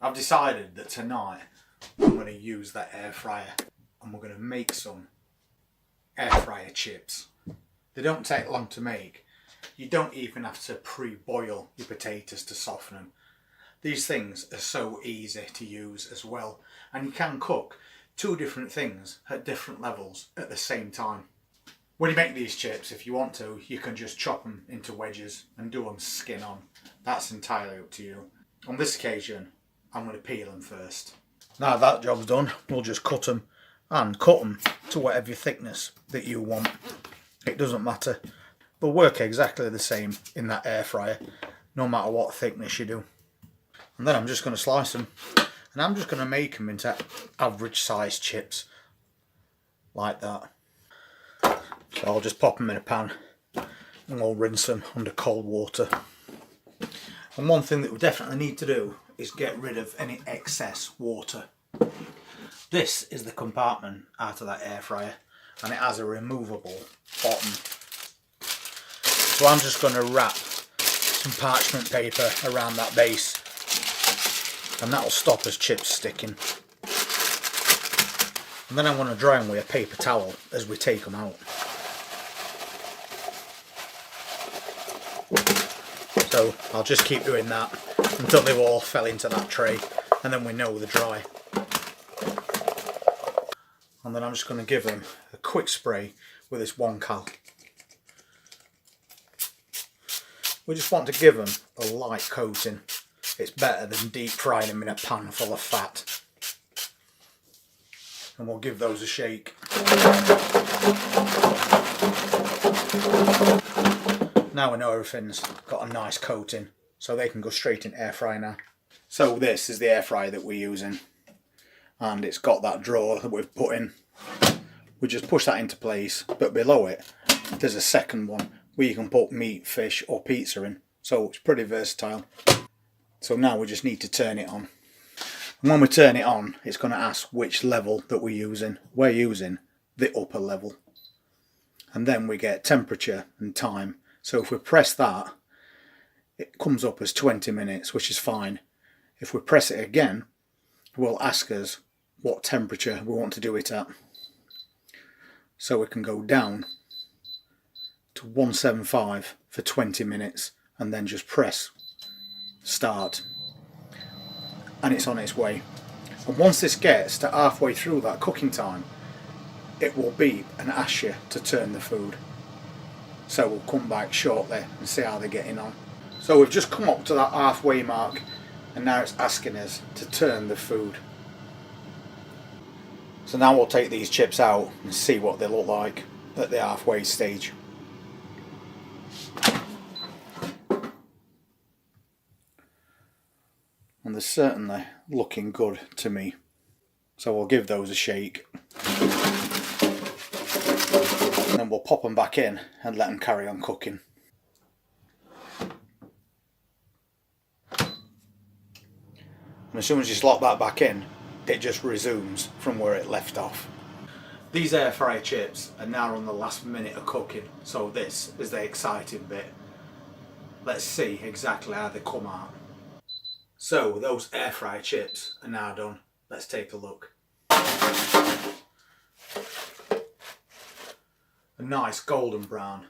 I've decided that tonight I'm going to use that air fryer and we're going to make some air fryer chips. They don't take long to make. You don't even have to pre-boil your potatoes to soften them. These things are so easy to use as well, and you can cook two different things at different levels at the same time. When you make these chips, if you want to, you can just chop them into wedges and do them skin on. That's entirely up to you. On this occasion, I'm going to peel them first. Now that job's done, we'll just cut them and cut them to whatever thickness that you want. It doesn't matter. They'll work exactly the same in that air fryer, no matter what thickness you do. And then I'm just going to slice them, and I'm just going to make them into average sized chips, like that. So I'll just pop them in a pan and we'll rinse them under cold water. And one thing that we definitely need to do is get rid of any excess water. This is the compartment out of that air fryer, and it has a removable bottom. So I'm just going to wrap some parchment paper around that base, and that'll stop us chips sticking. And then I'm going to dry them with a paper towel as we take them out. So I'll just keep doing that until they've all fell into that tray, and then we know they're dry. And then I'm just going to give them a quick spray with this 1-cal. We just want to give them a light coating. It's better than deep frying them in a pan full of fat. And we'll give those a shake. Now we know everything's got a nice coating, so they can go straight in air fryer now. So this is the air fryer that we're using, and it's got that drawer that we've put in. We just push that into place, but below it there's a second one where you can put meat, fish or pizza in, so it's pretty versatile. So now we just need to turn it on, and when we turn it on it's going to ask which level that we're using. We're using the upper level, and then we get temperature and time. So if we press that, it comes up as 20 minutes, which is fine. If we press it again, it will ask us what temperature we want to do it at. So we can go down to 175 for 20 minutes and then just press start. And it's on its way. And once this gets to halfway through that cooking time, it will beep and ask you to turn the food. So we'll come back shortly and see how they're getting on. So we've just come up to that halfway mark, and now it's asking us to turn the food. So now we'll take these chips out and see what they look like at the halfway stage. And they're certainly looking good to me. So we'll give those a shake. And then we'll pop them back in and let them carry on cooking. And as soon as you slot that back in, it just resumes from where it left off. These air fryer chips are now on the last minute of cooking, so this is the exciting bit. Let's see exactly how they come out. So those air fryer chips are now done. Let's take a look. A nice golden brown,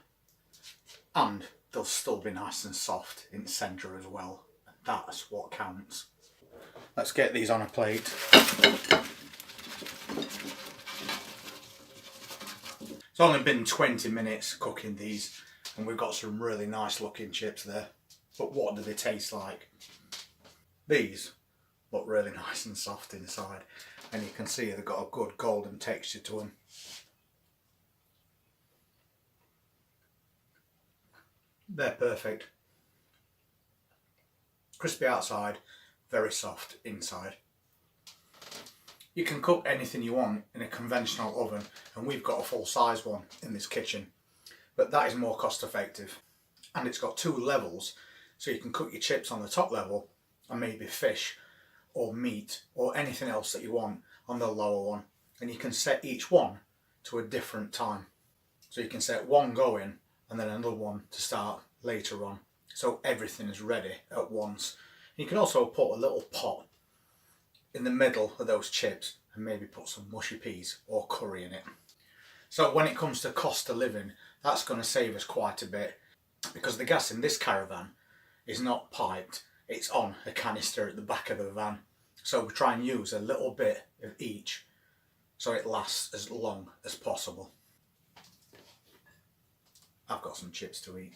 and they'll still be nice and soft in the centre as well. That's what counts. Let's get these on a plate. It's only been 20 minutes cooking these, and we've got some really nice looking chips there. But what do they taste like? These look really nice and soft inside, and you can see they've got a good golden texture to them. They're perfect. Crispy outside, very soft inside. You can cook anything you want in a conventional oven, and we've got a full size one in this kitchen, but that is more cost effective. And it's got 2 levels, so you can cook your chips on the top level and maybe fish or meat or anything else that you want on the lower one, and you can set each one to a different time. So you can set one going and then another one to start later on, so everything is ready at once. You can also put a little pot in the middle of those chips and maybe put some mushy peas or curry in it. So when it comes to cost of living, that's going to save us quite a bit, because the gas in this caravan is not piped, it's on a canister at the back of the van. So we try and use a little bit of each so it lasts as long as possible. I've got some chips to eat.